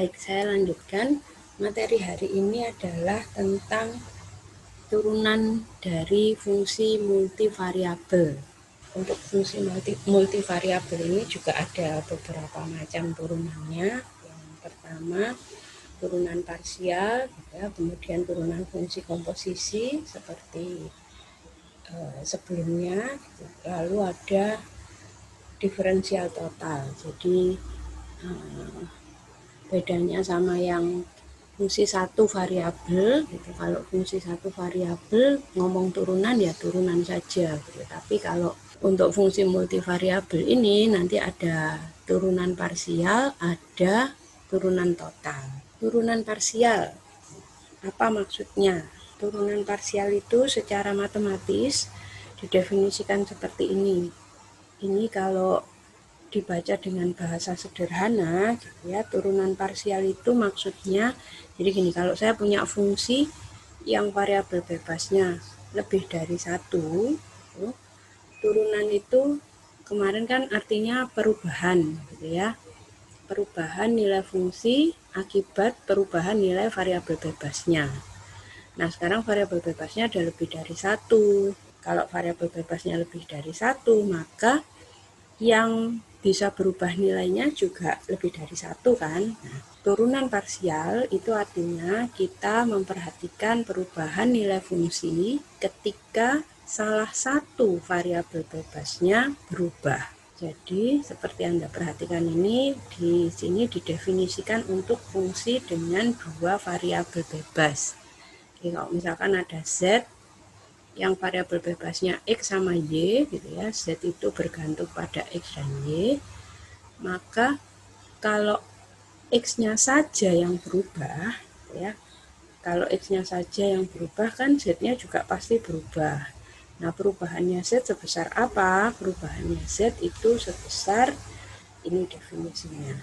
Baik, saya lanjutkan. Materi hari ini adalah tentang turunan dari fungsi multivariabel. Untuk fungsi multivariabel ini juga ada beberapa macam turunannya. Yang pertama, turunan parsial, kemudian turunan fungsi komposisi seperti sebelumnya, lalu ada diferensial total. Jadi bedanya sama yang fungsi satu variabel gitu. Kalau fungsi satu variabel ngomong turunan ya turunan saja gitu. Tapi kalau untuk fungsi multivariabel ini nanti ada turunan parsial, ada turunan total. Turunan parsial apa maksudnya? Turunan parsial itu secara matematis didefinisikan seperti ini. Ini kalau dibaca dengan bahasa sederhana gitu ya, turunan parsial itu maksudnya jadi gini, kalau saya punya fungsi yang variabel bebasnya lebih dari 1, turunan itu kemarin kan artinya perubahan gitu ya, perubahan nilai fungsi akibat perubahan nilai variabel bebasnya. Nah, sekarang variabel bebasnya ada lebih dari 1. Kalau variabel bebasnya lebih dari 1, maka yang bisa berubah nilainya juga lebih dari 1 kan. Nah, turunan parsial itu artinya kita memperhatikan perubahan nilai fungsi ketika salah satu variabel bebasnya berubah. Jadi seperti Anda perhatikan ini, di sini didefinisikan untuk fungsi dengan dua variabel bebas. Jadi kalau misalkan ada Z yang variabel bebasnya X sama Y gitu ya, Z itu bergantung pada X dan Y, maka kalau X-nya saja yang berubah ya, kalau X-nya saja yang berubah kan Z-nya juga pasti berubah. Nah, perubahannya Z sebesar apa? Perubahannya Z itu sebesar, ini definisinya.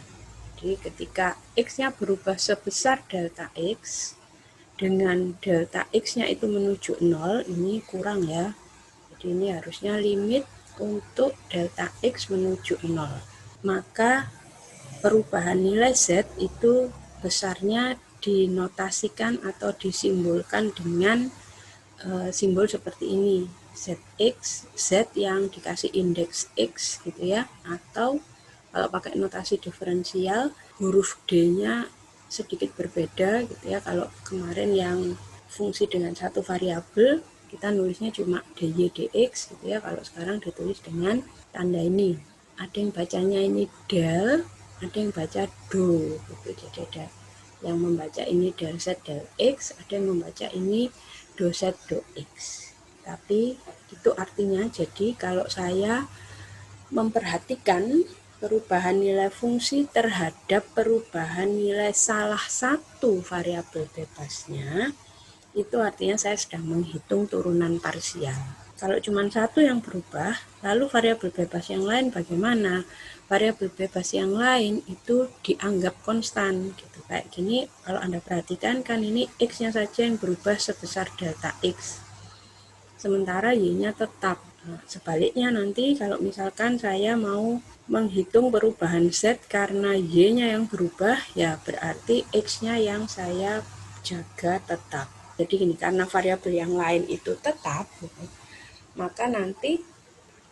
Jadi ketika X-nya berubah sebesar delta X, dengan delta X-nya itu menuju 0, ini kurang ya. Jadi ini harusnya limit untuk delta X menuju 0. Maka perubahan nilai Z itu besarnya dinotasikan atau disimbolkan dengan simbol seperti ini. ZX, Z yang dikasih indeks X gitu ya. Atau kalau pakai notasi diferensial, huruf D-nya sedikit berbeda gitu ya. Kalau kemarin yang fungsi dengan satu variabel, kita nulisnya cuma DY DX gitu ya. Kalau sekarang ditulis dengan tanda ini. Ada yang bacanya ini del, ada yang baca do gitu. Jadi ada yang membaca ini del Z del X, ada yang membaca ini do Z do X. Tapi itu artinya, jadi kalau saya memperhatikan perubahan nilai fungsi terhadap perubahan nilai salah satu variabel bebasnya, itu artinya saya sedang menghitung turunan parsial. Kalau cuma satu yang berubah, lalu variabel bebas yang lain bagaimana? Variabel bebas yang lain itu dianggap konstan gitu. Kayak gini, kalau Anda perhatikan kan ini X-nya saja yang berubah sebesar delta X. Sementara Y-nya tetap. Nah, sebaliknya nanti kalau misalkan saya mau menghitung perubahan Z karena Y-nya yang berubah, ya berarti X-nya yang saya jaga tetap. Jadi gini, karena variabel yang lain itu tetap, maka nanti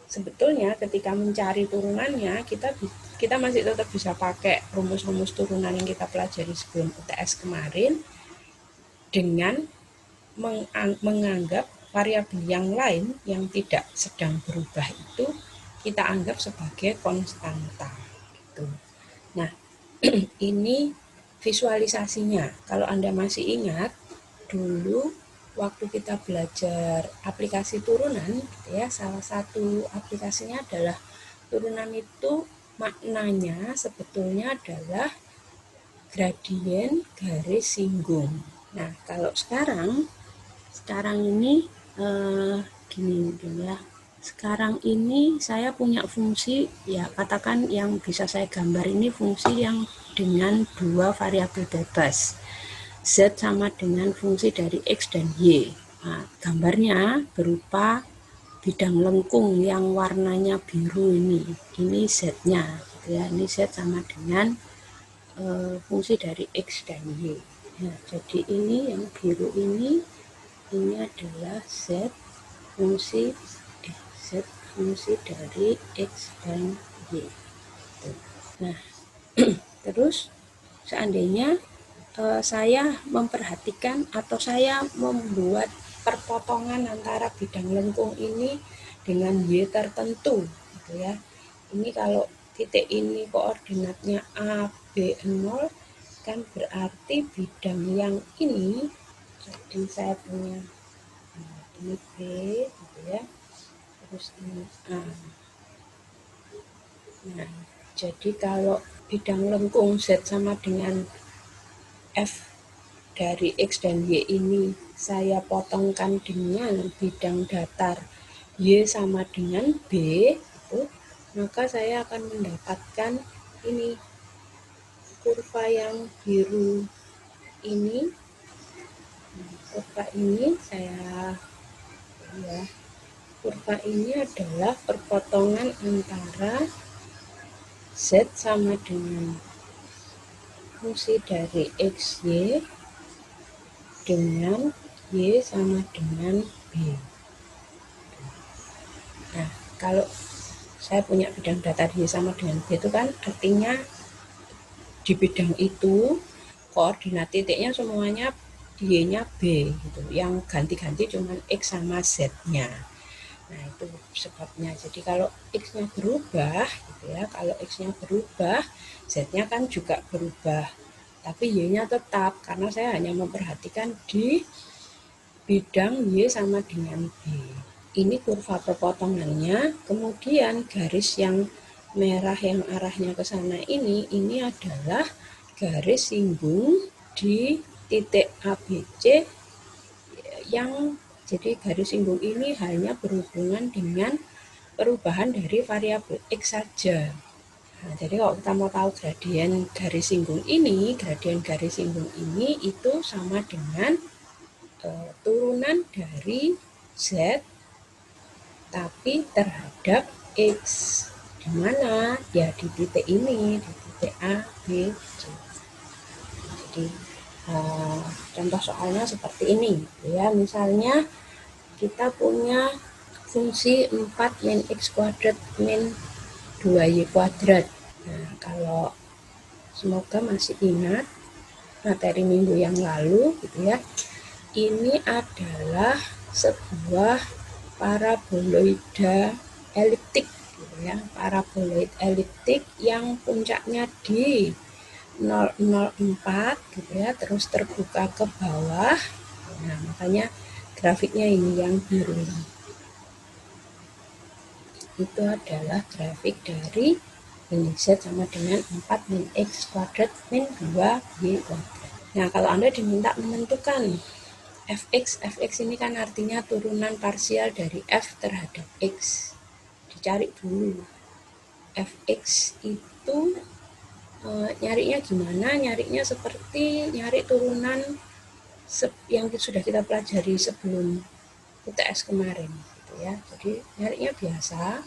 sebetulnya ketika mencari turunannya, kita masih tetap bisa pakai rumus-rumus turunan yang kita pelajari sebelum UTS kemarin, dengan menganggap variabel yang lain yang tidak sedang berubah itu kita anggap sebagai konstanta gitu. Nah, ini visualisasinya. Kalau Anda masih ingat dulu waktu kita belajar aplikasi turunan gitu ya, salah satu aplikasinya adalah turunan itu maknanya sebetulnya adalah gradien garis singgung. Nah, kalau sekarang ini gini ya. Sekarang ini saya punya fungsi, ya katakan yang bisa saya gambar ini fungsi yang dengan dua variabel bebas. Z sama dengan fungsi dari X dan Y. Nah, gambarnya berupa bidang lengkung yang warnanya biru ini. Ini Z-nya gitu ya. Ini Z sama dengan fungsi dari X dan Y. Nah, jadi ini yang biru ini adalah Z fungsi dari X dan Y. Nah, terus seandainya saya memperhatikan atau saya membuat perpotongan antara bidang lengkung ini dengan Y tertentu, gitu ya. Ini kalau titik ini koordinatnya A, B, 0, kan berarti bidang yang ini, jadi saya punya ini B, gitu ya, terus ini A. Nah, jadi kalau bidang lengkung Z sama dengan F dari X dan Y ini saya potongkan dengan bidang datar Y sama dengan B, gitu, maka saya akan mendapatkan ini kurva yang biru ini. Kurva ini kurva ini adalah perpotongan antara Z sama dengan fungsi dari XY dengan Y sama dengan B. Nah, kalau saya punya bidang datar Y sama dengan B itu kan artinya di bidang itu koordinat titiknya semuanya Y-nya B gitu. Yang ganti-ganti cuma X sama Z-nya. Nah, itu sebabnya. Jadi kalau X-nya berubah gitu ya, kalau X-nya berubah, Z-nya kan juga berubah. Tapi Y-nya tetap karena saya hanya memperhatikan di bidang Y sama dengan B. Ini kurva perpotongannya, kemudian garis yang merah yang arahnya ke sana ini adalah garis singgung di titik ABC yang jadi garis singgung ini hanya berhubungan dengan perubahan dari variabel X saja. Nah, jadi kalau kita mau tahu gradien garis singgung ini, itu sama dengan turunan dari Z tapi terhadap X. Di mana? Ya di titik ini, di titik A, B, C. Jadi contoh soalnya seperti ini ya. Misalnya kita punya fungsi 4 min X kuadrat min 2Y kuadrat. Nah, kalau semoga masih ingat materi minggu yang lalu gitu ya. Ini adalah sebuah paraboloida eliptik gitu ya, paraboloid eliptik yang puncaknya di 0,04 gitu ya, terus terbuka ke bawah. Nah, makanya grafiknya ini yang biru. Itu adalah grafik dari ini Z sama dengan 4 min X kuadrat min 2Y kuadrat. Nah, kalau Anda diminta menentukan fx ini kan artinya turunan parsial dari f terhadap x. Dicari dulu fx itu nyarinya gimana? Nyarinya seperti nyari turunan yang sudah kita pelajari sebelum UTS kemarin gitu ya. Jadi nyarinya biasa.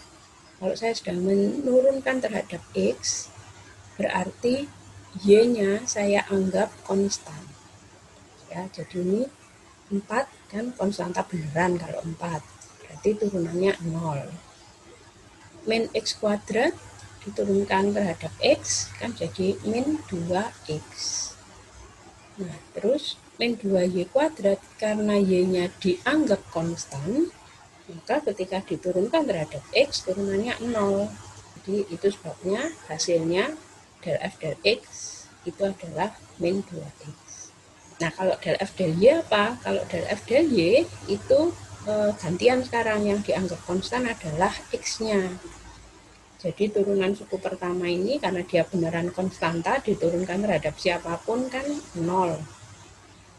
Kalau saya sedang menurunkan terhadap x, berarti y-nya saya anggap konstan. Ya, jadi ini 4 kan konstanta beneran kalau 4, berarti turunannya 0. Min X kuadrat diturunkan terhadap X kan jadi min 2X. Nah, terus min 2Y kuadrat karena Y-nya dianggap konstan, maka ketika diturunkan terhadap X turunannya 0. Jadi itu sebabnya hasilnya del F del X itu adalah min 2X. Nah, kalau del F del Y apa? Kalau del F del Y itu gantian sekarang, yang dianggap konstan adalah X-nya. Jadi turunan suku pertama ini karena dia beneran konstanta, diturunkan terhadap siapapun kan 0.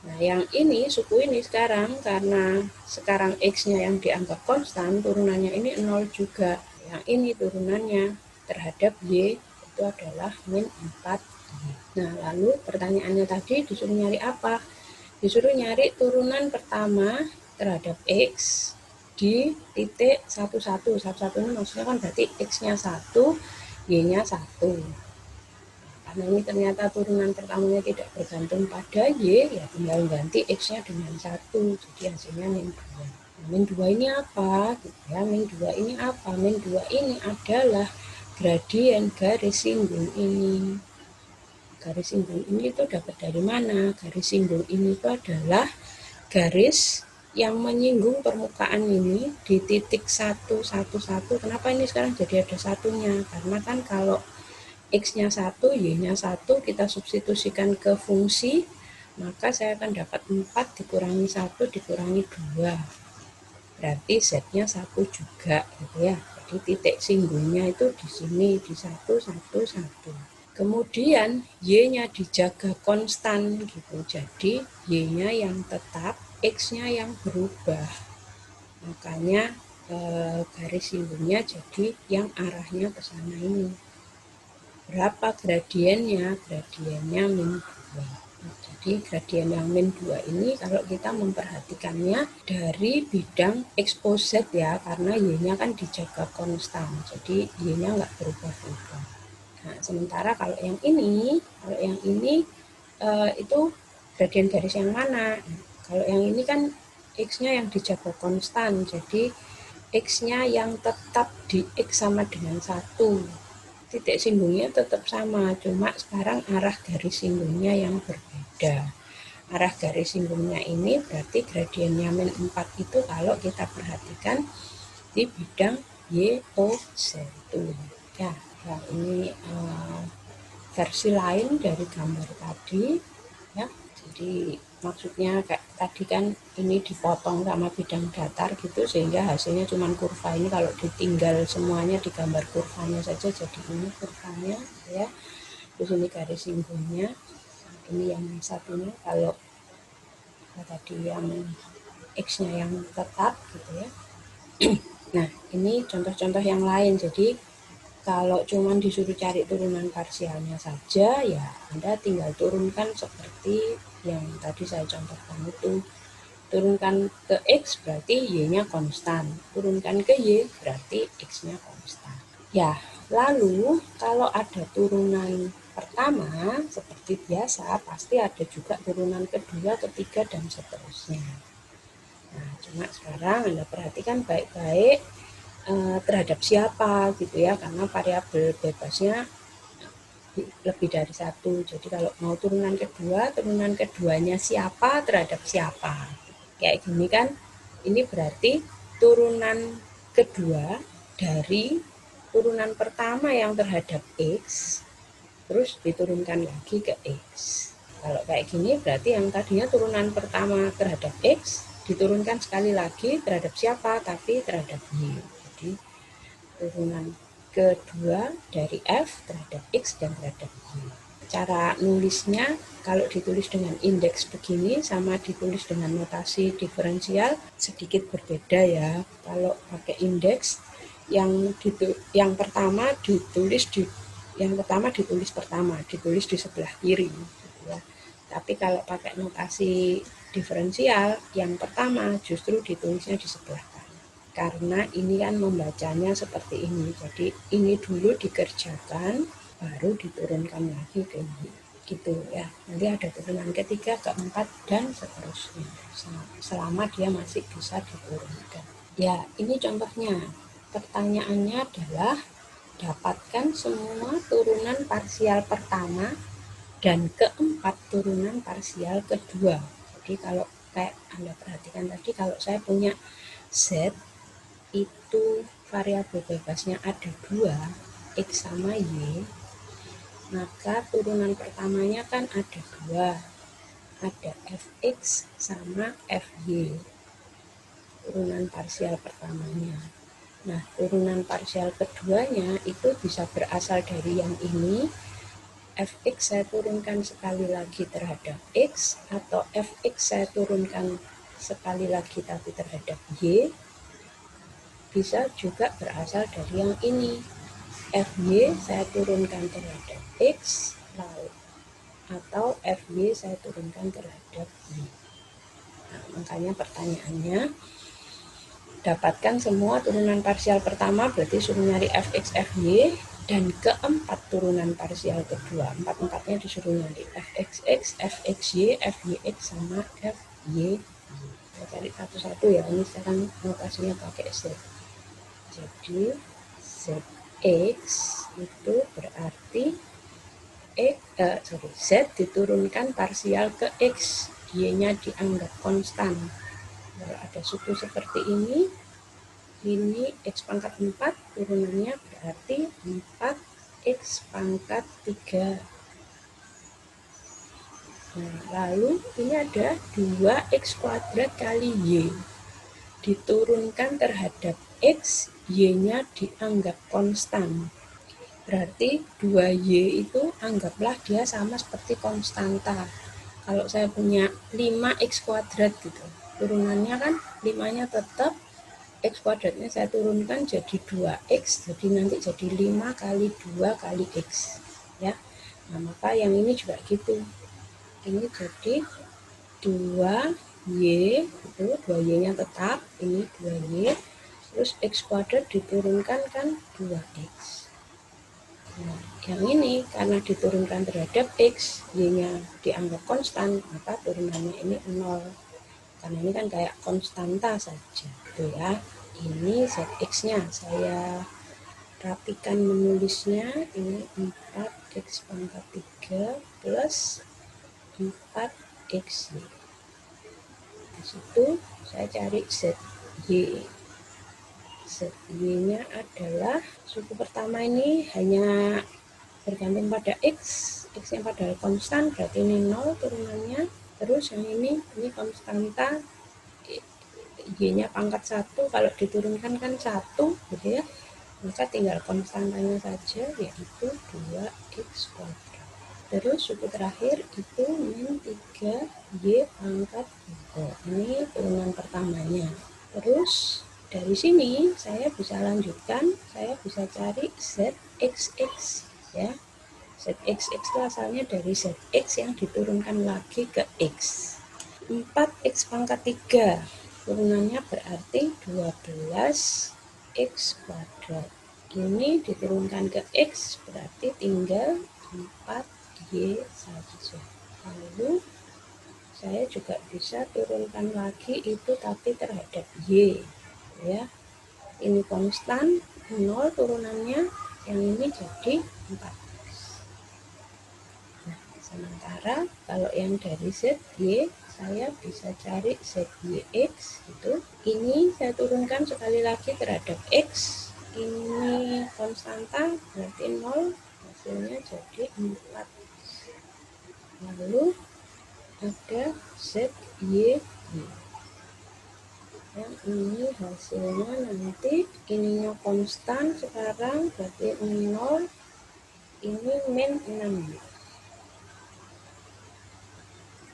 Nah, yang ini, suku ini sekarang karena sekarang X-nya yang dianggap konstan, turunannya ini 0 juga. Yang ini turunannya terhadap Y itu adalah min 4. Nah, lalu pertanyaannya tadi disuruh nyari apa? Disuruh nyari turunan pertama terhadap X di titik 11. 11 ini maksudnya kan berarti X-nya 1, Y-nya 1. karena ini ternyata turunan pertamanya tidak bergantung pada Y, ya tinggal ganti X-nya dengan 1, jadi hasilnya min 2. Min 2 ini apa? Gitu ya. Min 2 ini apa? Min 2 ini adalah gradien garis singgung ini. Garis singgung ini itu dapat dari mana? Garis singgung ini itu adalah garis yang menyinggung permukaan ini di titik 1, 1, 1. Kenapa ini sekarang jadi ada satunya? Karena kan kalau X-nya 1, Y-nya 1, kita substitusikan ke fungsi, maka saya akan dapat 4 dikurangi 1 dikurangi 2. Berarti Z-nya 1 juga, gitu ya. Jadi titik singgungnya itu di sini, di 1, 1, 1. Kemudian Y-nya dijaga konstan, gitu. Jadi Y-nya yang tetap, X-nya yang berubah. Makanya garis singgungnya jadi yang arahnya ke sana ini. Berapa gradiennya? Gradiennya min 2. Jadi gradien yang min 2 ini kalau kita memperhatikannya dari bidang exposed ya, karena Y-nya kan dijaga konstan, jadi Y-nya nggak berubah-ubah. Nah, sementara kalau yang ini itu gradien garis yang mana? Kalau yang ini kan X-nya yang dijaga konstan, jadi X-nya yang tetap di X sama dengan 1. Titik singgungnya tetap sama, cuma sekarang arah garis singgungnya yang berbeda. Arah garis singgungnya ini berarti gradiennya min 4 itu kalau kita perhatikan di bidang YOZ itu. Ya, ini versi lain dari gambar tadi. Ya, jadi maksudnya kayak tadi kan ini dipotong sama bidang datar gitu sehingga hasilnya cuma kurva. Ini kalau ditinggal semuanya digambar kurvanya saja, jadi ini kurvanya ya, terus ini garis singgungnya, ini yang satunya kalau tadi yang X-nya yang tetap gitu ya. Nah, ini contoh-contoh yang lain. Jadi kalau cuman disuruh cari turunan parsialnya saja, ya Anda tinggal turunkan seperti yang tadi saya contohkan itu. Turunkan ke X berarti Y-nya konstan. Turunkan ke Y berarti X-nya konstan. Ya, lalu kalau ada turunan pertama, seperti biasa, pasti ada juga turunan kedua, ketiga, dan seterusnya. Nah, cuma sekarang Anda perhatikan baik-baik terhadap siapa gitu ya, karena variabel bebasnya lebih dari satu. Jadi kalau mau turunan kedua, turunan keduanya siapa terhadap siapa. Kayak gini kan, ini berarti turunan kedua dari turunan pertama yang terhadap X, terus diturunkan lagi ke X. Kalau kayak gini berarti yang tadinya turunan pertama terhadap X, diturunkan sekali lagi terhadap siapa, tapi terhadap Y. Jadi turunan kedua dari F terhadap X dan terhadap Y. Cara nulisnya kalau ditulis dengan indeks begini sama ditulis dengan notasi diferensial sedikit berbeda ya. Kalau pakai indeks yang pertama ditulis di sebelah kiri gitu ya. Tapi kalau pakai notasi diferensial yang pertama justru ditulisnya di sebelah kanan. Karena ini kan membacanya seperti ini. Jadi ini dulu dikerjakan baru diturunkan lagi ke ini. Gitu ya. Nanti ada turunan ketiga, keempat dan seterusnya. Selama dia masih bisa diturunkan. Ya, ini contohnya. Pertanyaannya adalah dapatkan semua turunan parsial pertama dan keempat turunan parsial kedua. Jadi kalau kayak Anda perhatikan tadi, kalau saya punya Z itu variabel bebasnya ada 2, X sama Y, maka turunan pertamanya kan ada 2, ada Fx sama Fy, turunan parsial pertamanya. Nah, turunan parsial keduanya itu bisa berasal dari yang ini. Fx saya turunkan sekali lagi terhadap X, atau Fx saya turunkan sekali lagi tapi terhadap Y. Bisa juga berasal dari yang ini. Fy saya turunkan terhadap X, lalu atau Fy saya turunkan terhadap Y. Nah, makanya pertanyaannya dapatkan semua turunan parsial pertama, berarti suruh nyari Fx, Fy, Dan keempat turunan parsial kedua, empat-empatnya disuruh nyari fxx, fxy, fyx, sama fy. Kita cari satu-satu ya, ini sekarang notasinya pakai z. Jadi zx itu berarti z diturunkan parsial ke x, y-nya dianggap konstan. Kalau ada suku seperti ini x pangkat 4, turunannya berarti 4x pangkat 3. Nah, lalu ini ada 2x kuadrat kali y, diturunkan terhadap x, y-nya dianggap konstan. Berarti 2y itu anggaplah dia sama seperti konstanta. Kalau saya punya 5x kuadrat gitu, turunannya kan 5-nya tetap, x kuadratnya saya turunkan jadi 2x, jadi nanti jadi 5 kali 2 kali x ya. Nah, maka yang ini juga gitu, ini jadi 2y itu 2y-nya tetap, ini 2y, terus x kuadrat diturunkan kan 2x. Nah, yang ini karena diturunkan terhadap x, y-nya dianggap konstan, maka turunannya ini 0. Karena ini kan kayak konstanta saja, gitu ya. Ini zx-nya, saya rapikan menulisnya, ini 4x pangkat 3 plus 4xy. Di situ saya cari zy. Zy-nya adalah suku pertama ini hanya bergantung pada x-nya padahal konstan, berarti ini 0 turunannya. Terus yang ini konstanta, y-nya pangkat 1, kalau diturunkan kan 1 gitu ya, maka tinggal konstantanya saja, yaitu 2x kuadrat. Terus suku terakhir itu min 3y pangkat 3, ini turunan pertamanya. Terus dari sini saya bisa lanjutkan, saya bisa cari zxx ya. Zxx itu asalnya dari zx yang diturunkan lagi ke x. 4x pangkat 3, turunannya berarti 12x kuadrat. Ini diturunkan ke x berarti tinggal 4y saja. Lalu saya juga bisa turunkan lagi itu tapi terhadap y ya. Ini konstan 0 turunannya, yang ini jadi 4. Nah, sementara kalau yang dari zy saya bisa cari zyx itu. Ini saya turunkan sekali lagi terhadap x, ini konstanta berarti 0, hasilnya jadi 4. Lalu ada zy, yang ini hasilnya nanti ininya konstan sekarang berarti 0, ini min 6.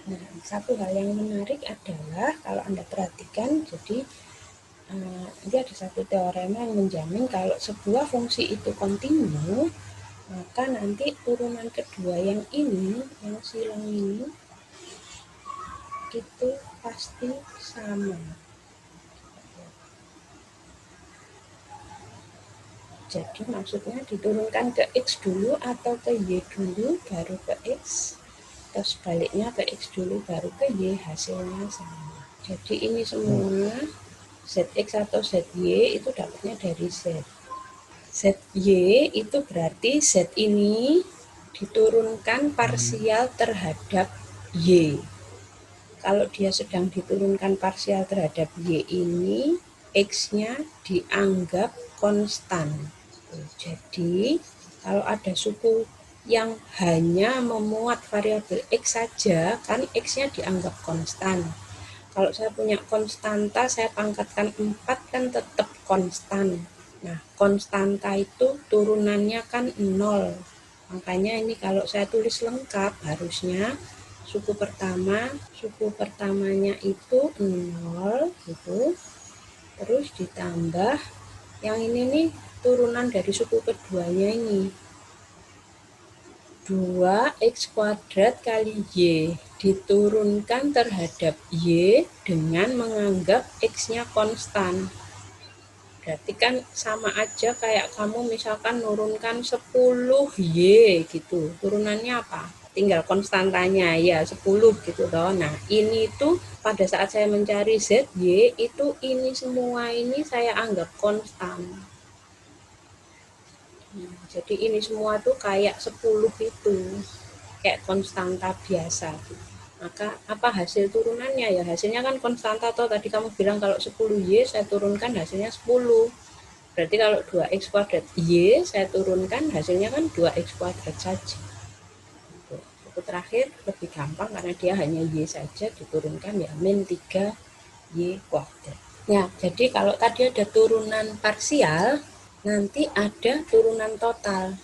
Nah, satu hal yang menarik adalah kalau Anda perhatikan, jadi nanti ada satu teorema yang menjamin kalau sebuah fungsi itu kontinu, maka nanti turunan kedua yang ini, yang silang ini, itu pasti sama. Jadi maksudnya diturunkan ke x dulu atau ke y dulu baru ke x, atau sebaliknya ke x dulu baru ke y, hasilnya sama. Jadi ini semua zx atau zy itu dapatnya dari z. Zy itu berarti z ini diturunkan parsial terhadap y. Kalau dia sedang diturunkan parsial terhadap y ini, x-nya dianggap konstan. Jadi kalau ada suku yang hanya memuat variabel x saja, kan x-nya dianggap konstan. Kalau saya punya konstanta, saya pangkatkan 4 kan tetap konstan. Nah, konstanta itu turunannya kan 0. Makanya ini kalau saya tulis lengkap, harusnya suku pertamanya itu 0 gitu. Terus ditambah yang ini nih turunan dari suku keduanya ini, 2x kuadrat kali y, diturunkan terhadap y dengan menganggap x-nya konstan. berarti kan sama aja kayak kamu misalkan nurunkan 10Y gitu. Turunannya apa? Tinggal konstantanya ya 10 gitu toh. Nah, ini tuh pada saat saya mencari ZY itu ini semua ini saya anggap konstan. Jadi ini semua tuh kayak 10 itu. Kayak konstanta biasa gitu. Maka apa hasil turunannya ya? Hasilnya kan konstanta toh. Tadi kamu bilang kalau 10Y saya turunkan hasilnya 10. Berarti kalau 2x kuadrat Y saya turunkan hasilnya kan 2x kuadrat saja. Itu terakhir lebih gampang karena dia hanya Y saja, diturunkan ya min 3Y kuadrat. Ya, jadi kalau tadi ada turunan parsial, nanti ada turunan total.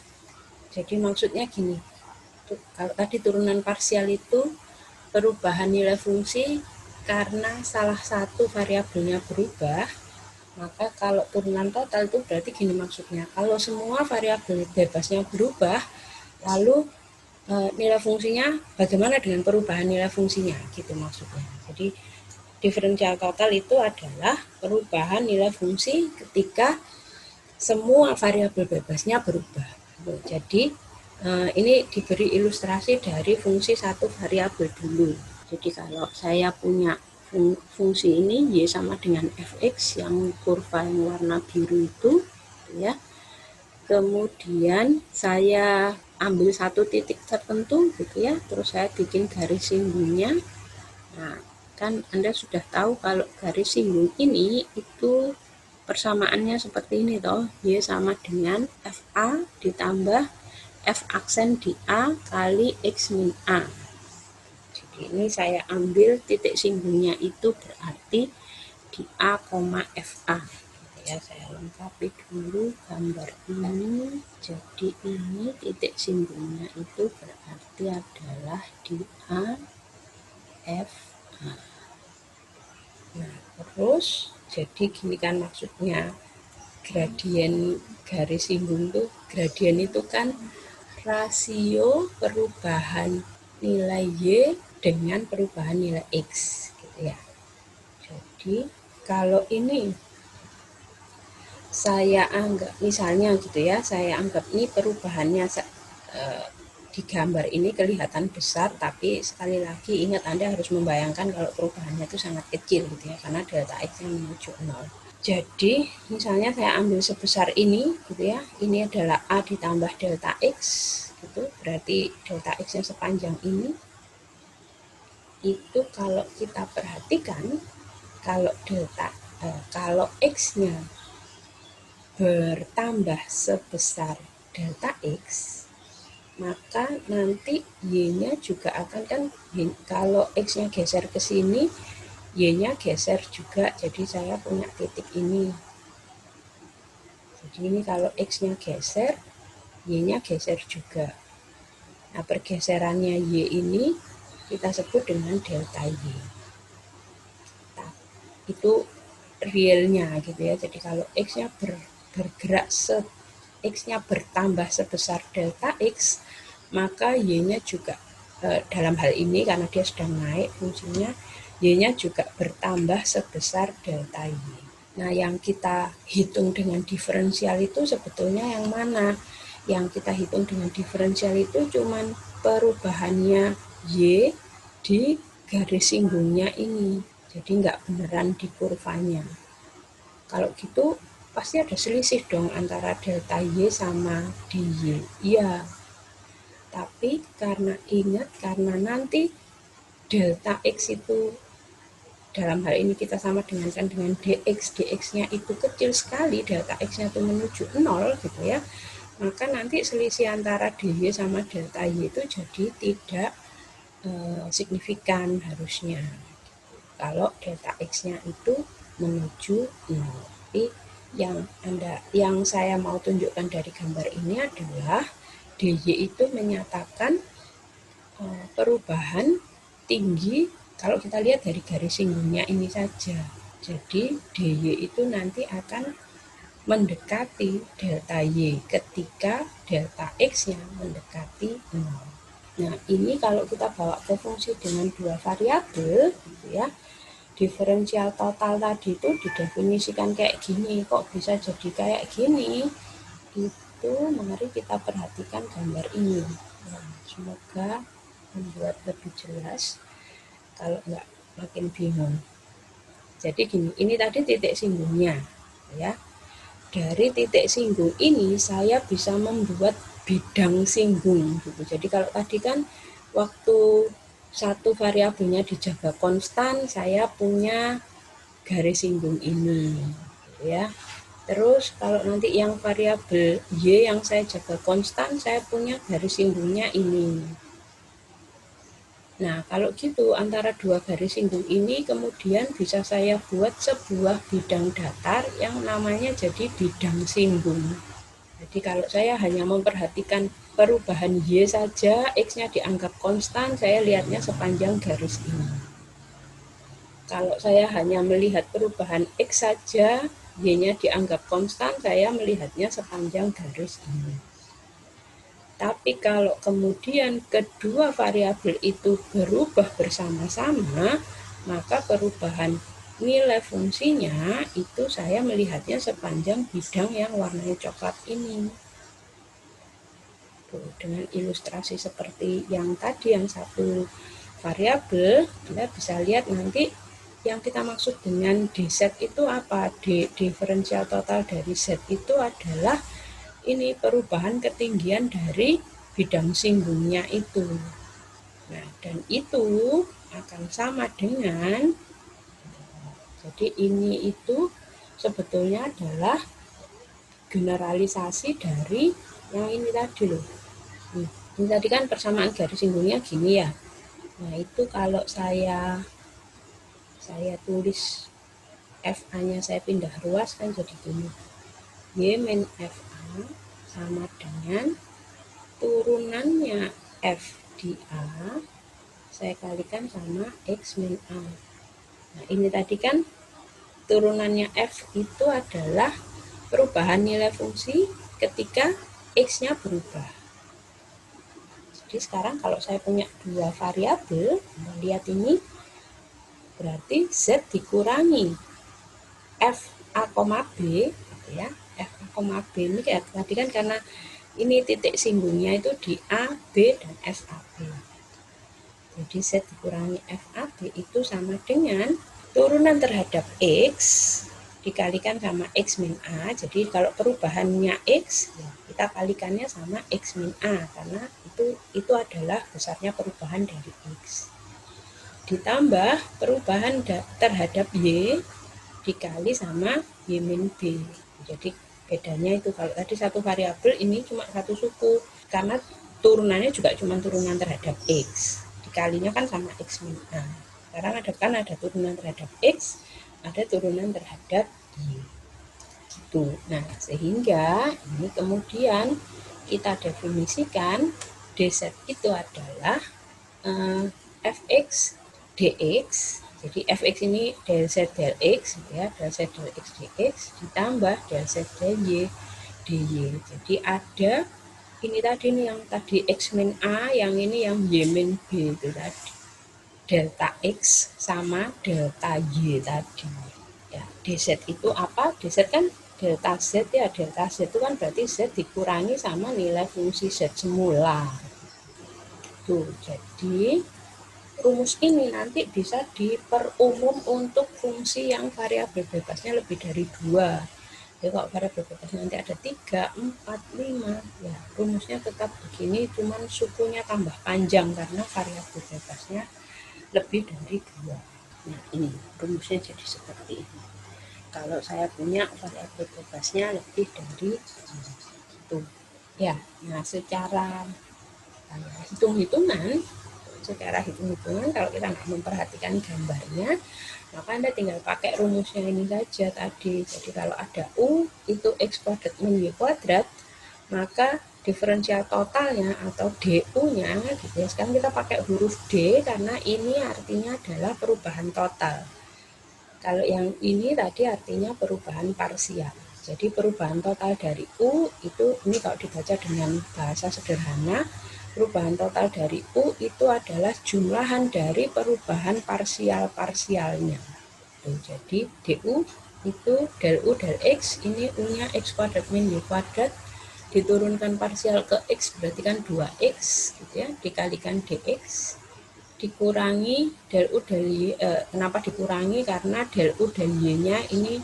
Jadi maksudnya gini, kalau tadi turunan parsial itu perubahan nilai fungsi karena salah satu variabelnya berubah, maka kalau turunan total itu berarti gini maksudnya, kalau semua variabel bebasnya berubah, lalu nilai fungsinya bagaimana dengan perubahan nilai fungsinya, gitu maksudnya. Jadi diferensial total itu adalah perubahan nilai fungsi ketika semua variabel bebasnya berubah. Jadi ini diberi ilustrasi dari fungsi satu variabel dulu. Jadi kalau saya punya fungsi ini Y sama dengan fx yang kurva yang warna biru itu ya. Kemudian saya ambil satu titik tertentu gitu ya, terus saya bikin garis singgungnya. Nah, kan Anda sudah tahu kalau garis singgung ini itu persamaannya seperti ini toh, Y sama dengan FA ditambah F aksen di A kali X min A. Ini saya ambil titik singgungnya itu berarti di A, FA. Ya, saya lengkapi dulu gambar ini. Jadi ini titik singgungnya itu berarti adalah di A, F, A. Nah, terus jadi gini kan maksudnya gradien garis singgung tuh, gradien itu kan rasio perubahan nilai Y dengan perubahan nilai X gitu ya. Jadi kalau ini saya anggap misalnya gitu ya, saya anggap ini perubahannya di gambar ini kelihatan besar, tapi sekali lagi ingat Anda harus membayangkan kalau perubahannya itu sangat kecil gitu ya, karena delta X yang menuju 0. Jadi misalnya saya ambil sebesar ini gitu ya, ini adalah A ditambah delta X gitu, berarti delta X-nya sepanjang ini. Itu kalau kita perhatikan, kalau kalau X-nya bertambah sebesar delta X, maka nanti Y-nya juga akan kan, kalau X-nya geser ke sini, Y-nya geser juga, jadi saya punya titik ini. Jadi ini kalau X-nya geser, Y-nya geser juga. Nah, pergeserannya Y ini kita sebut dengan delta Y. Nah, itu realnya gitu ya. Jadi kalau X-nya bergerak X-nya bertambah sebesar delta X, maka Y-nya juga dalam hal ini karena dia sedang naik fungsinya, Y-nya juga bertambah sebesar delta Y. Nah, yang kita hitung dengan diferensial itu sebetulnya yang mana? Yang kita hitung dengan diferensial itu cuman perubahannya Y di garis singgungnya ini. Jadi nggak beneran di kurvanya. Kalau gitu pasti ada selisih dong antara delta Y sama dy. Iya. Tapi karena ingat, karena nanti delta X itu dalam hal ini kita sama dengan dx-nya itu kecil sekali, delta X-nya itu menuju 0 gitu ya, maka nanti selisih antara dy sama delta Y itu jadi tidak signifikan harusnya kalau delta X-nya itu menuju 0. Tapi yang saya mau tunjukkan dari gambar ini adalah dy itu menyatakan perubahan tinggi kalau kita lihat dari garis singgungnya ini saja. Jadi dy itu nanti akan mendekati delta Y ketika delta X-nya mendekati 0. Nah, ini kalau kita bawa ke fungsi dengan dua variabel gitu ya, diferensial total tadi itu didefinisikan kayak gini, kok bisa jadi kayak gini? Itu mari kita perhatikan gambar ini. Nah, semoga membuat lebih jelas, kalau enggak makin bingung. Jadi gini, ini tadi titik singgungnya ya. Dari titik singgung ini saya bisa membuat bidang singgung gitu. Jadi kalau tadi kan waktu satu variabelnya dijaga konstan, saya punya garis singgung ini gitu ya. Terus kalau nanti yang variabel Y yang saya jaga konstan, saya punya garis singgungnya ini. Nah, kalau gitu antara dua garis singgung ini kemudian bisa saya buat sebuah bidang datar yang namanya jadi bidang singgung. Jadi kalau saya hanya memperhatikan perubahan Y saja, X-nya dianggap konstan, saya lihatnya sepanjang garis ini. Kalau saya hanya melihat perubahan X saja, Y-nya dianggap konstan, saya melihatnya sepanjang garis ini. Tapi kalau kemudian kedua variabel itu berubah bersama-sama, maka perubahan nilai fungsinya itu saya melihatnya sepanjang bidang yang warnanya coklat ini. Tuh, dengan ilustrasi seperti yang tadi, yang satu variabel, kita bisa lihat nanti yang kita maksud dengan dz itu apa? Diferensial total dari z itu adalah ini perubahan ketinggian dari bidang singgungnya itu. Nah, dan itu akan sama dengan, jadi ini itu sebetulnya adalah generalisasi dari yang ini tadi loh. Ini tadi kan persamaan garis singgungnya gini ya. Nah, itu kalau saya tulis FA-nya saya pindah ruas kan jadi gini. Y min FA sama dengan turunannya F di A saya kalikan sama X min A. Nah, ini tadi kan turunannya F itu adalah perubahan nilai fungsi ketika X-nya berubah. Jadi sekarang kalau saya punya dua variabel, lihat ini, berarti Z dikurangi F A, B gitu ya. F A, B ini kayak tadi kan karena ini titik singgungnya itu di A, B, dan F A, B. Jadi Z dikurangi F A, B itu sama dengan turunan terhadap X dikalikan sama X min A. Jadi kalau perubahannya X, ya kita kalikannya sama X min A, karena itu adalah besarnya perubahan dari X. Ditambah perubahan terhadap Y dikali sama Y min B. Jadi bedanya itu, kalau tadi satu variabel, ini cuma satu suku, karena turunannya juga cuma turunan terhadap X. Dikalinya kan sama X min A. Sekarang ada turunan terhadap X, ada turunan terhadap Y. Gitu. Nah, sehingga ini kemudian kita definisikan dz itu adalah fx dx. Jadi fx ini del z del x ya, del z del x dx ditambah del z del y dy. Jadi ada ini tadi nih, yang tadi x min a, yang ini yang y min b itu tadi. Delta x sama delta y tadi. Ya, dz itu apa? Dz kan delta z ya, delta z itu kan berarti z dikurangi sama nilai fungsi z semula. Tuh, jadi rumus ini nanti bisa diperumum untuk fungsi yang variabel bebasnya lebih dari 2. Jadi kalau variabel bebasnya nanti ada 3, 4, 5, ya rumusnya tetap begini, cuman sukunya tambah panjang karena variabel bebasnya lebih dari 2. Nah, ini rumusnya jadi seperti ini. Kalau saya punya variabel bebasnya lebih dari itu. Ya, nah secara hitung-hitungan, kalau kita nggak memperhatikan gambarnya, maka Anda tinggal pakai rumusnya ini saja tadi. Jadi kalau ada U itu X kuadrat min Y kuadrat, maka diferensial totalnya atau DU-nya gitu ya. Sekarang kita pakai huruf D karena ini artinya adalah perubahan total. Kalau yang ini tadi artinya perubahan parsial. Jadi perubahan total dari U itu, ini kalau dibaca dengan bahasa sederhana, perubahan total dari U itu adalah jumlahan dari perubahan parsial-parsialnya. Tuh, jadi du itu del u del x, ini u-nya x kuadrat min y kuadrat, diturunkan parsial ke x berarti kan 2x gitu ya, dikalikan dx, dikurangi del u del y. Kenapa dikurangi? Karena del u del y-nya ini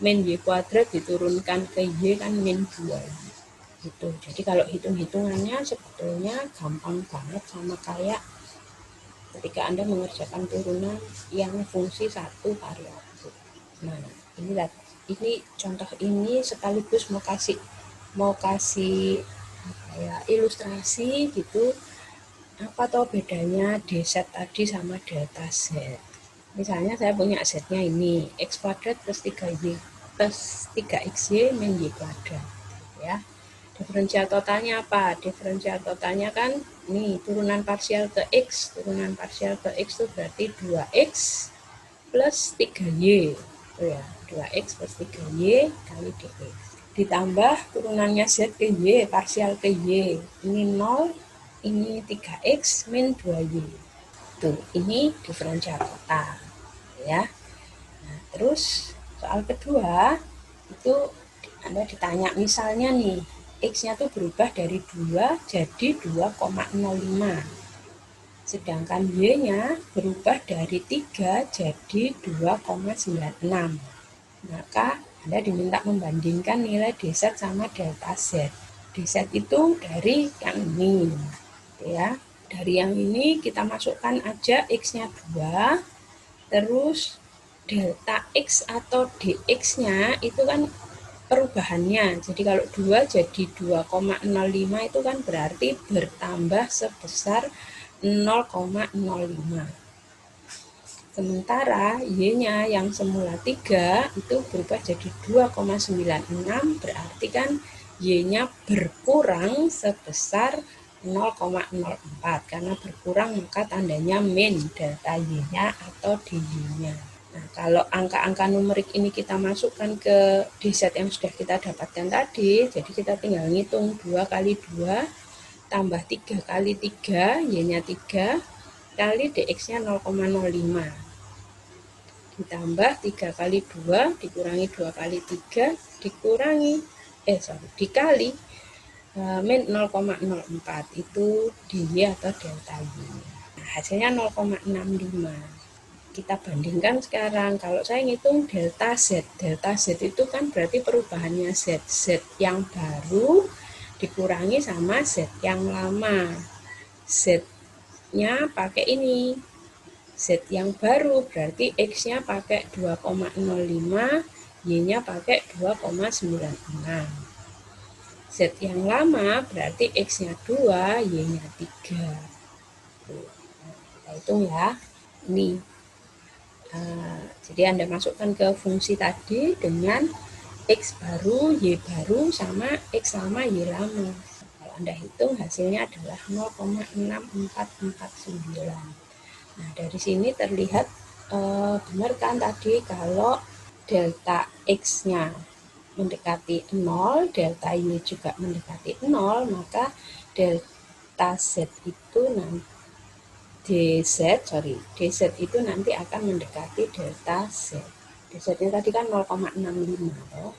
min y kuadrat diturunkan ke y kan min 2 gitu. Jadi kalau hitung-hitungannya sebetulnya gampang banget, sama kayak ketika Anda mengerjakan turunan yang fungsi satu variabel. Nah, ini contoh ini sekaligus mau kasih ya, ilustrasi gitu, apa toh bedanya dz tadi sama delta z. Misalnya saya punya z-nya ini x kuadrat plus 3y plus 3xy min y kuadrat ya. Diferensial totalnya apa? Diferensial totalnya kan nih turunan parsial ke x. Turunan parsial ke x itu berarti 2x plus 3y. Itu ya, 2x plus 3y kali dx. Ditambah turunannya z ke y, parsial ke y. Ini 0, ini 3x min 2y. Tuh, ini diferensial total ya. Nah, terus soal kedua itu Anda ditanya misalnya nih x-nya tuh berubah dari 2 jadi 2,05. Sedangkan y-nya berubah dari 3 jadi 2,96. Maka Anda diminta membandingkan nilai dz sama delta z. Dz itu dari yang ini ya. Dari yang ini kita masukkan aja x-nya 2, terus delta x atau dx-nya itu kan perubahannya. Jadi kalau 2 jadi 2,05 itu kan berarti bertambah sebesar 0,05. Sementara y-nya yang semula 3 itu berubah jadi 2,96, berarti kan y-nya berkurang sebesar 0,04. Karena berkurang maka tandanya min delta y-nya atau dy-nya. Nah, kalau angka-angka numerik ini kita masukkan ke dz yang sudah kita dapatkan tadi, jadi kita tinggal ngitung 2 kali 2 tambah 3 kali 3, y-nya 3, kali dx-nya 0,05. Ditambah 3 kali 2, dikurangi 2 kali 3, dikali min 0,04, itu dy atau delta y. Nah, hasilnya 0,65. Kita bandingkan sekarang, kalau saya ngitung delta z. Delta z itu kan berarti perubahannya z. Z yang baru dikurangi sama z yang lama. Z-nya pakai ini. Z yang baru berarti x-nya pakai 2,05, y-nya pakai 2,96. Z yang lama berarti x-nya 2, y-nya 3. Kita hitung ya. Ini. Jadi Anda masukkan ke fungsi tadi dengan x baru, y baru, sama x lama, y lama. Kalau Anda hitung hasilnya adalah 0,6449. Nah, dari sini terlihat benar kan tadi kalau delta x-nya mendekati 0, delta y juga mendekati 0, maka delta z itu nanti dz itu nanti akan mendekati delta z. dz-nya tadi kan 0,65 loh.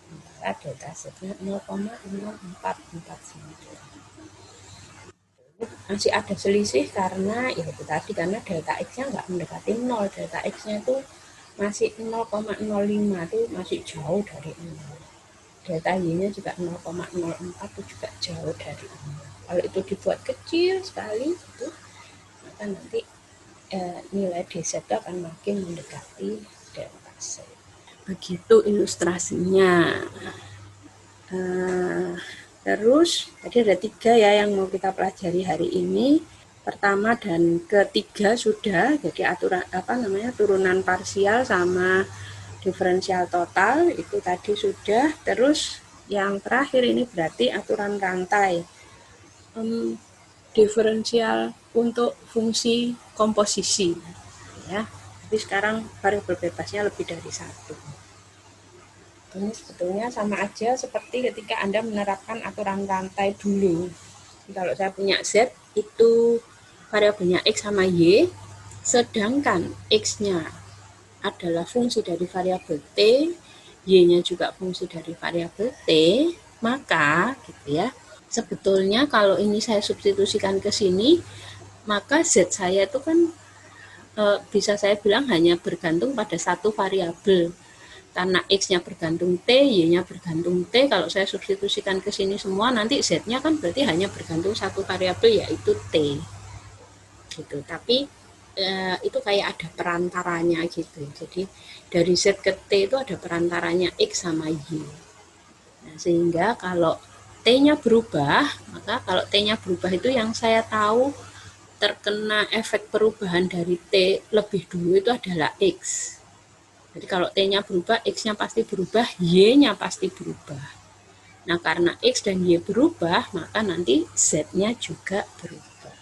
Sementara delta z-nya 0,6449. Masih ada selisih karena ya itu tadi, karena delta x-nya nggak mendekati 0. Delta x-nya itu masih 0,05, itu masih jauh dari 0. Delta y-nya juga 0,04, itu juga jauh dari 0. Kalau itu dibuat kecil sekali itu, maka nanti nilai dz itu akan makin mendekati delta z. Begitu ilustrasinya. Terus tadi ada 3 ya yang mau kita pelajari hari ini. Pertama dan ketiga sudah, jadi turunan parsial sama diferensial total itu tadi sudah. Terus yang terakhir ini berarti aturan rantai. Diferensial untuk fungsi komposisi ya. Tapi sekarang variabel bebasnya lebih dari 1. Ini sebetulnya sama aja seperti ketika Anda menerapkan aturan rantai dulu. Jadi kalau saya punya z itu variabelnya x sama y, sedangkan x-nya adalah fungsi dari variabel T, Y-nya juga fungsi dari variabel T, maka gitu ya, sebetulnya kalau ini saya substitusikan ke sini, maka Z saya itu kan bisa saya bilang hanya bergantung pada satu variabel. Karena X-nya bergantung T, Y-nya bergantung T, kalau saya substitusikan ke sini semua, nanti Z-nya kan berarti hanya bergantung satu variabel, yaitu T. Gitu. Tapi itu kayak ada perantaranya gitu. Jadi dari Z ke T itu ada perantaranya X sama Y. Nah, sehingga kalau T-nya berubah, maka kalau T-nya berubah itu yang saya tahu terkena efek perubahan dari T lebih dulu itu adalah X. Jadi kalau T-nya berubah, X-nya pasti berubah, Y-nya pasti berubah. Nah, karena X dan Y berubah, maka nanti Z-nya juga berubah.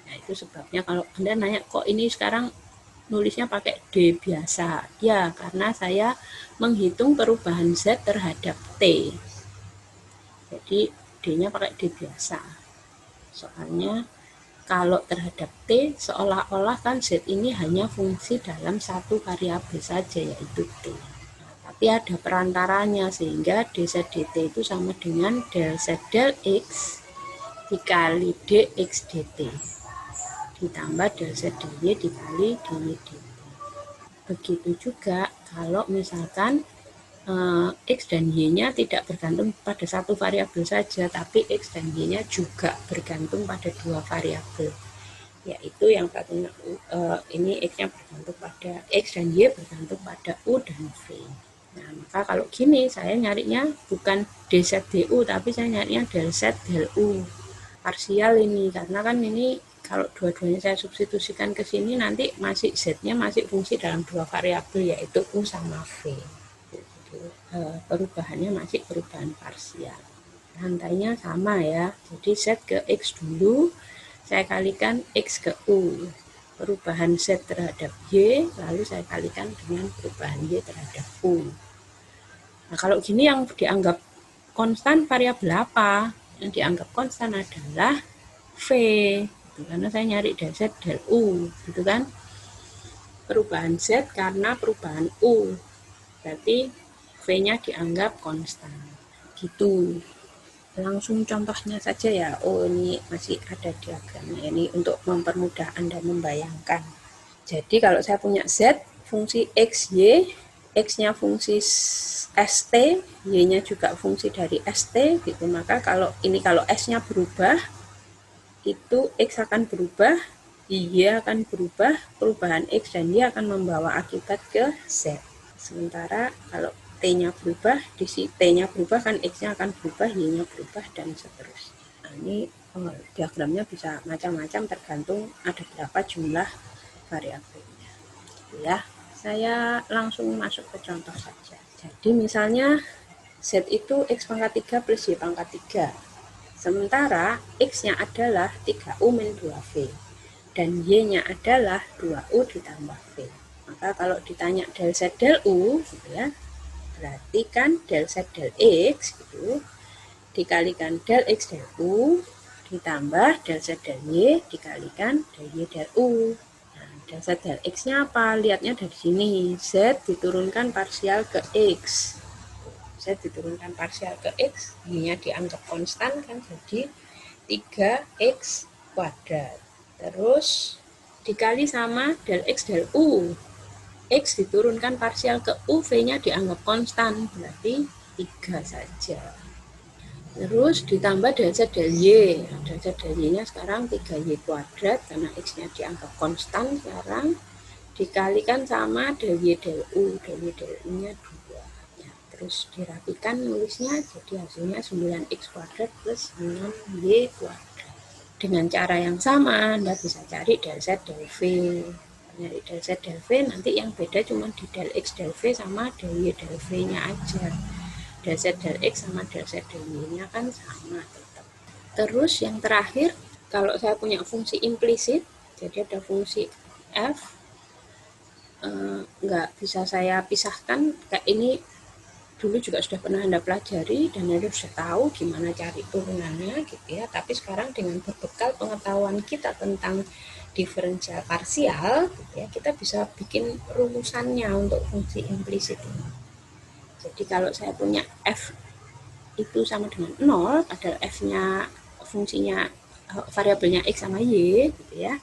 Nah, itu sebabnya kalau Anda nanya, kok ini sekarang nulisnya pakai D biasa? Ya, karena saya menghitung perubahan Z terhadap T. Jadi, D-nya pakai D biasa. Soalnya, kalau terhadap T, seolah-olah kan Z ini hanya fungsi dalam satu variabel saja, yaitu T. Tapi ada perantaranya, sehingga dz dt itu sama dengan del z del X dikali dx dt ditambah del z dy dikali dy dt. Begitu juga kalau misalkan X dan Y-nya tidak bergantung pada satu variabel saja, tapi X dan Y-nya juga bergantung pada dua variabel, yaitu yang satunya ini X-nya bergantung pada X dan Y bergantung pada U dan V. Nah, maka kalau gini saya nyarinya bukan dz du, tapi saya nyarinya del z del U parsial ini, karena kan ini kalau dua-duanya saya substitusikan ke sini nanti masih Z-nya masih fungsi dalam dua variabel, yaitu U sama V. Perubahannya masih perubahan parsial. Rantainya sama ya. Jadi Z ke X dulu, saya kalikan X ke U. Perubahan Z terhadap Y, lalu saya kalikan dengan perubahan Y terhadap U. Nah, kalau gini yang dianggap konstan variabel apa? Yang dianggap konstan adalah V. Gitu, karena saya nyari del Z del U. Gitu kan? Perubahan Z karena perubahan U. Berarti V-nya dianggap konstan. Gitu. Langsung contohnya saja ya. Oh, ini masih ada diagramnya. Ini untuk mempermudah Anda membayangkan. Jadi kalau saya punya Z, fungsi X, Y, X-nya fungsi ST, Y-nya juga fungsi dari ST, gitu. Maka kalau S-nya berubah, itu X akan berubah, Y akan berubah, perubahan X dan Y akan membawa akibat ke Z. Sementara kalau T-nya berubah, T-nya berubah kan X-nya akan berubah, Y-nya berubah, dan seterusnya. Nah, ini diagramnya bisa macam-macam tergantung ada berapa jumlah variabelnya. Ya, saya langsung masuk ke contoh saja. Jadi misalnya Z itu X pangkat 3 plus Y pangkat 3. Sementara X-nya adalah 3U min 2V. Dan Y-nya adalah 2U ditambah V. Maka kalau ditanya del Z del U, gitu ya, berarti kan del Z del X gitu, dikalikan del X del U, ditambah del Z del Y, dikalikan del Y del U. Nah, del Z del X-nya apa? Lihatnya dari sini. Z diturunkan parsial ke X. Z diturunkan parsial ke X, Y-nya dianggap konstan kan, jadi 3X kuadrat. Terus dikali sama del X del U. X diturunkan parsial ke U, V-nya dianggap konstan, berarti 3 saja. Terus ditambah del Z del Y. Del Z del Y-nya sekarang 3Y kuadrat, karena X-nya dianggap konstan sekarang. Dikalikan sama del Y del U. Del Y del U-nya 2. Ya, terus dirapikan nulisnya, jadi hasilnya 9X kuadrat plus 6Y kuadrat. Dengan cara yang sama, Anda bisa cari del Z del V. Nyari del Z del V, nanti yang beda cuma di del X del V sama del Y del V-nya aja. Del Z del X sama del Z del Y-nya kan sama tetap. Terus yang terakhir, kalau saya punya fungsi implisit, jadi ada fungsi F, nggak bisa saya pisahkan, kayak ini dulu juga sudah pernah Anda pelajari dan Anda sudah tahu gimana cari turunannya gitu ya. Tapi sekarang dengan berbekal pengetahuan kita tentang diferensial parsial gitu ya, kita bisa bikin rumusannya untuk fungsi implisit ini. Jadi kalau saya punya f itu sama dengan 0, padahal f-nya fungsinya variabelnya x sama y gitu ya,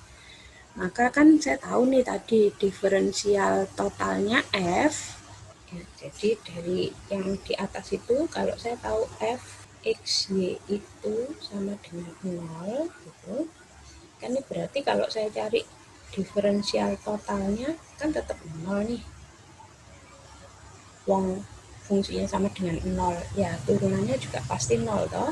maka kan saya tahu nih tadi diferensial totalnya f ya, jadi dari yang di atas itu kalau saya tahu f x y itu sama dengan 0 gitu kan, ini berarti kalau saya cari diferensial totalnya kan tetap 0 nih, wong fungsinya sama dengan 0 ya, turunannya juga pasti 0 toh.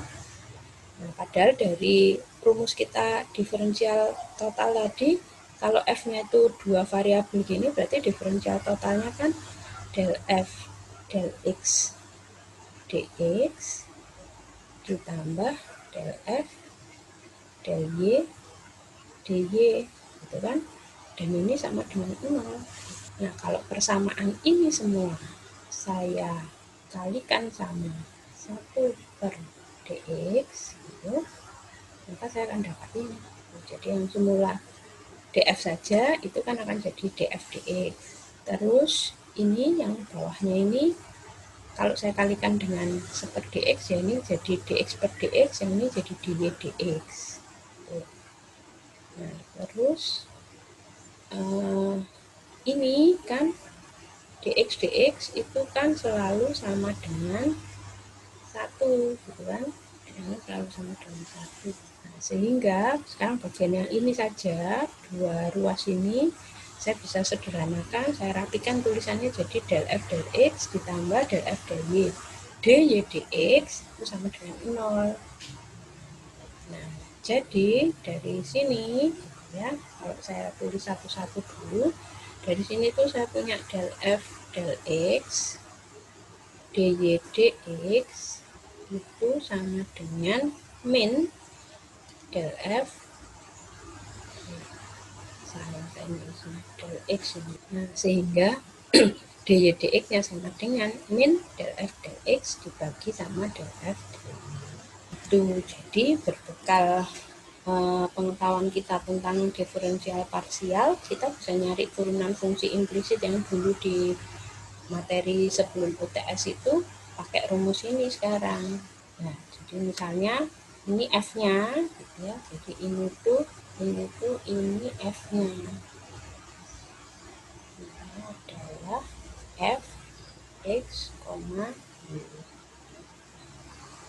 Nah, padahal dari rumus kita diferensial total tadi, kalau f-nya itu 2 variabel gini, berarti diferensial totalnya kan del f del x dx ditambah del f del y dy gitu kan, dan ini sama dengan 0. Nah, kalau persamaan ini semua saya kalikan sama 1/dx gitu, maka saya akan dapat ini. Jadi yang semula df saja itu kan akan jadi df dx. Terus ini yang bawahnya ini kalau saya kalikan dengan 1/dx ya ini jadi dx per dx, yang ini jadi dy dx. Nah, terus ini kan dx dx itu kan selalu sama dengan 1 gitu kan, ini selalu sama dengan 1. Nah, sehingga sekarang bagian yang ini saja, dua ruas ini saya bisa sederhanakan, saya rapikan tulisannya jadi del f del x ditambah del f del y dy dx itu sama dengan 0. Nah, jadi dari sini ya, kalau saya tulis satu-satu dulu, dari sini tuh saya punya del f del x dy dx itu sama dengan min del f del x. Nah, sehingga dy dx nya sama dengan min del f del x dibagi sama del f del y. Itu jadi berbekal pengetahuan kita tentang diferensial parsial, kita bisa nyari turunan fungsi implisit yang dulu di materi sebelum UTS itu pakai rumus ini sekarang. Nah, jadi misalnya ini f-nya gitu ya, jadi ini f-nya adalah f x, y.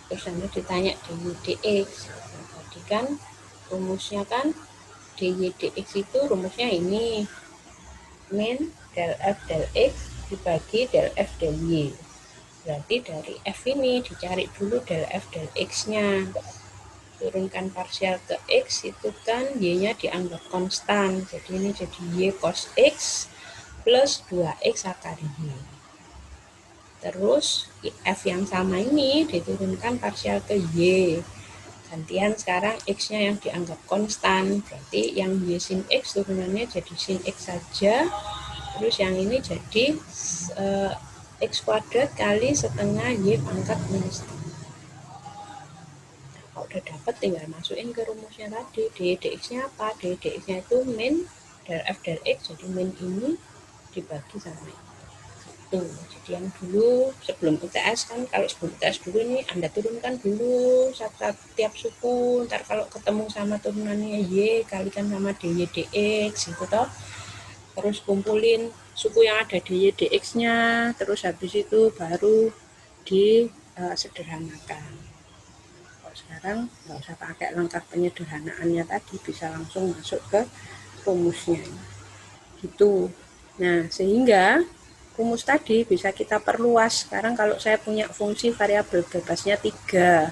Terus nanti ditanya dy dx. Tadi kan rumusnya kan dy dx itu rumusnya ini min del f del x dibagi del f del y. Berarti dari f ini dicari dulu del f del x nya, turunkan parsial ke x itu kan y nya dianggap konstan, jadi ini jadi y cos x plus 2x akar y. Terus f yang sama ini diturunkan parsial ke y, gantian sekarang x nya yang dianggap konstan, berarti yang y sin x turunannya jadi sin x saja, terus yang ini jadi x kuadrat kali setengah y pangkat minus 3. Nah, kalau udah dapat tinggal masukin ke rumusnya tadi, dy dx nya apa? Dy dx nya itu min del f del x, jadi min ini dibagi sama ini. Jadi yang dulu sebelum UTS kan, kalau sebelum UTS dulu ini Anda turunkan dulu setiap suku, ntar kalau ketemu sama turunannya y kalikan sama dy dx gitu toh, terus kumpulin suku yang ada dy dx nya, terus habis itu baru disederhanakan. Kalau sekarang nggak usah pakai langkah penyederhanaannya tadi, bisa langsung masuk ke rumusnya gitu. Nah, sehingga rumus tadi bisa kita perluas. Sekarang kalau saya punya fungsi variabel bebasnya 3,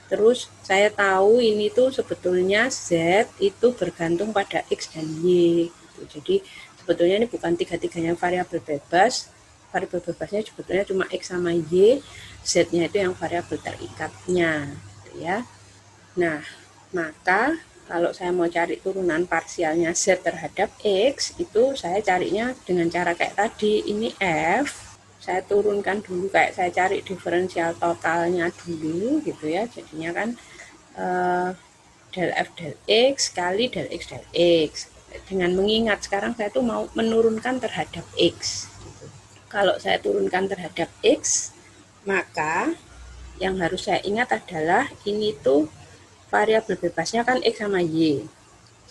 terus saya tahu ini tuh sebetulnya z itu bergantung pada x dan y. Jadi sebetulnya ini bukan tiga-tiganya variabel bebas. Variabel bebasnya sebetulnya cuma x sama y, z-nya itu yang variabel terikatnya, gitu ya. Nah, maka kalau saya mau cari turunan parsialnya z terhadap x, itu saya carinya dengan cara kayak tadi. Ini f, saya turunkan dulu, kayak saya cari diferensial totalnya dulu gitu ya. Jadinya kan del F del X kali del X del X. Dengan mengingat sekarang saya tuh mau menurunkan terhadap X. Kalau saya turunkan terhadap X, maka yang harus saya ingat adalah ini tuh variabel bebasnya kan X sama Y.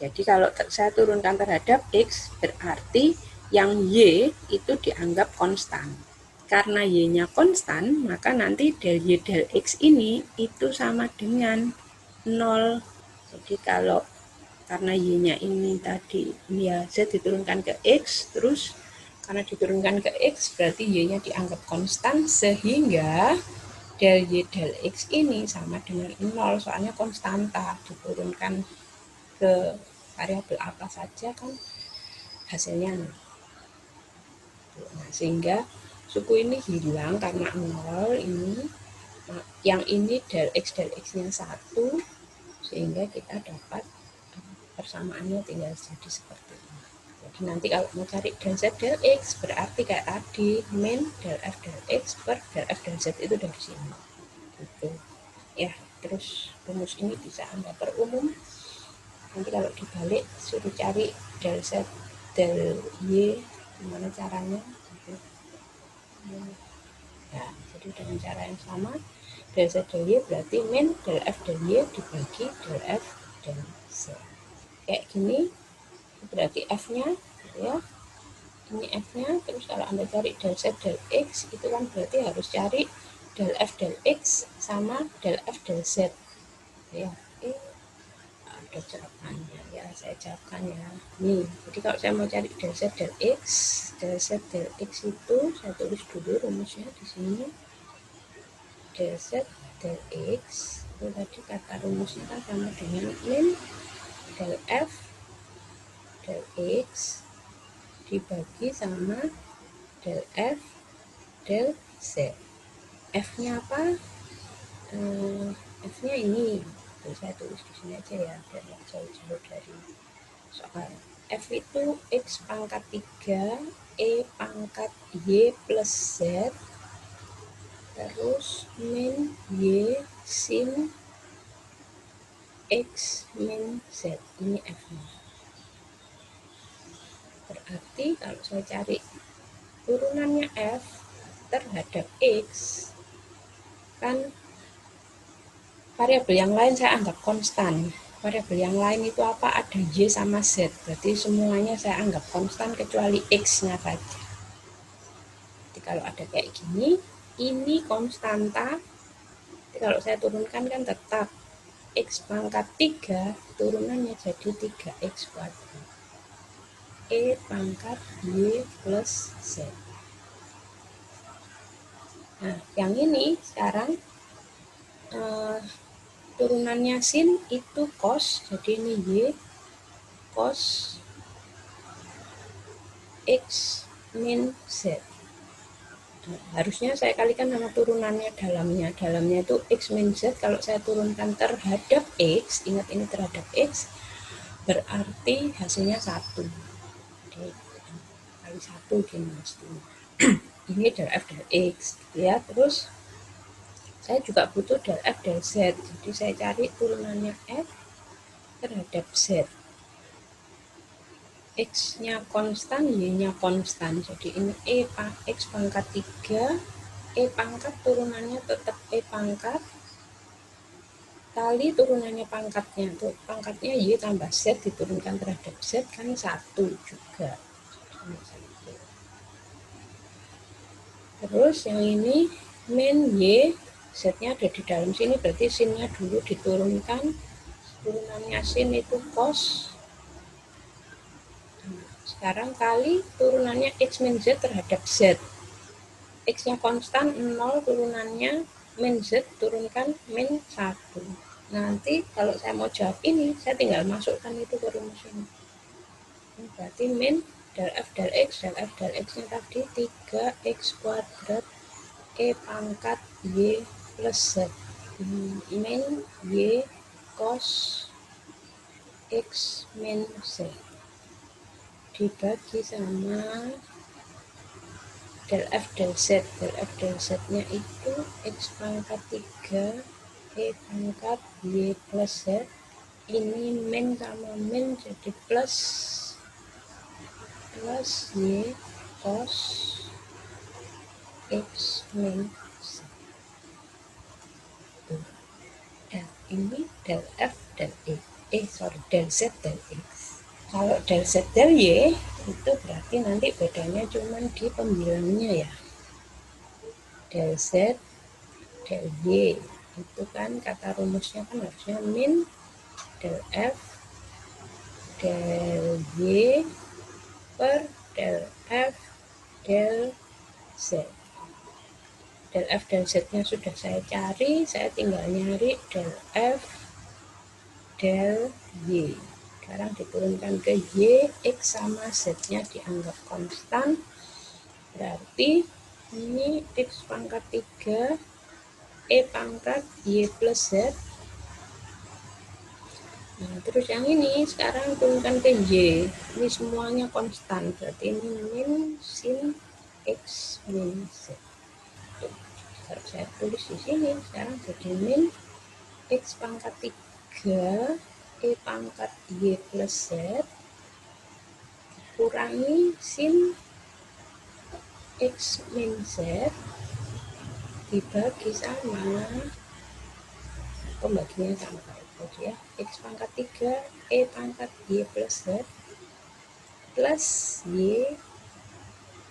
Jadi kalau saya turunkan terhadap X, berarti yang Y itu dianggap konstan. Karena Y-nya konstan, maka nanti del Y del X ini itu sama dengan 0. Jadi kalau karena Y-nya ini tadi ya Z diturunkan ke X, terus karena diturunkan ke X berarti Y-nya dianggap konstan, sehingga del Y del X ini sama dengan 0, soalnya konstanta, diturunkan ke variabel apa saja kan hasilnya 0. Nah, sehingga suku ini hilang karena 0 ini. Nah, yang ini del X nya 1, sehingga kita dapat persamaannya tinggal jadi seperti ini. Jadi nanti kalau mau cari del Z del X, berarti kayak tadi, min del F del X per del F del Z itu dari sini. Gitu. Ya, terus rumus ini bisa Anda perumum. Nanti kalau dibalik suruh cari del Z del Y, gimana caranya? Gitu. Ya, jadi dengan cara yang sama, del Z del Y berarti min del F del Y dibagi del F del Z. Kayak gini, berarti F-nya, gitu ya. Ini F-nya, terus kalau Anda cari del Z del X, itu kan berarti harus cari del F del X sama del F del Z. Ya, ada jawabannya ya, saya jawabkan ya. Nih, jadi kalau saya mau cari del Z del X itu saya tulis dulu rumusnya di sini. Del Z del X itu tadi kata rumusnya kan sama dengan min del F del X dibagi sama del F del Z. F-nya apa? F-nya ini. Saya tulis di sini aja ya, biar nggak jauh-jauh dari soal. F itu X pangkat 3, E pangkat Y plus Z, terus min Y sin X min Z. Ini F-nya. Berarti kalau saya cari turunannya F terhadap X, kan variabel yang lain saya anggap konstan. Variabel yang lain itu apa? Ada Y sama Z. Berarti semuanya saya anggap konstan kecuali X-nya saja. Jadi kalau ada kayak gini, ini konstanta. Jadi kalau saya turunkan kan tetap X pangkat 3, turunannya jadi 3X kuadrat. E pangkat Y plus Z. Nah, yang ini sekarang turunannya sin itu cos, jadi ini Y cos X min Z. Nah, harusnya saya kalikan sama turunannya dalamnya itu X min Z. Kalau saya turunkan terhadap X, ingat ini terhadap X, berarti hasilnya 1. Jadi, kali 1 gini mestinya. Ini del F del X ya. Terus saya juga butuh del F del Z, jadi saya cari turunannya F terhadap Z. X-nya konstan, Y-nya konstan, jadi ini X pangkat 3, E pangkat turunannya tetap E pangkat kali turunannya pangkatnya, tuh pangkatnya Y tambah Z diturunkan terhadap Z kan 1 juga. Terus yang ini min Y, Z-nya ada di dalam sini, berarti sin-nya dulu diturunkan. Turunannya sin itu cos. Sekarang kali turunannya X min Z terhadap Z. X-nya konstan 0, turunannya min Z, turunkan min 1. Nanti kalau saya mau jawab ini, saya tinggal masukkan itu ke rumus ini. Ini berarti min del F del X nya tadi 3X kuadrat E pangkat Y plus Z. Min Y cos X min Z dibagi sama del F del Z. Del F del Z nya itu X pangkat 3 E pangkat Y plus Z ini min sama min jadi plus y cos x min z. Ini del f del del z del x. Kalau del z del y itu berarti nanti bedanya cuma di pembilangnya ya. Del z del y itu kan kata rumusnya kan harusnya min del f del y per del f del z. Del f del z nya sudah saya cari, saya tinggal nyari del f del y. Sekarang diturunkan ke y, x sama z nya dianggap konstan, berarti ini x pangkat 3 pangkat y plus z. Nah, terus yang ini sekarang turunkan ke y, ini semuanya konstan, berarti ini min sin x min z. Harus saya tulis di sini, sekarang jadi min x pangkat 3 pangkat y plus z kurangi sin x min z dibagi sama, pembagiannya sama kayak tadi ya, x pangkat 3 pangkat y plus z plus y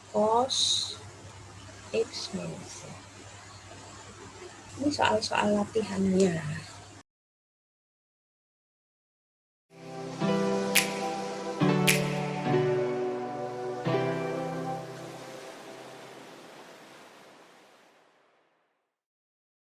cos x min z. Ini soal-soal latihannya.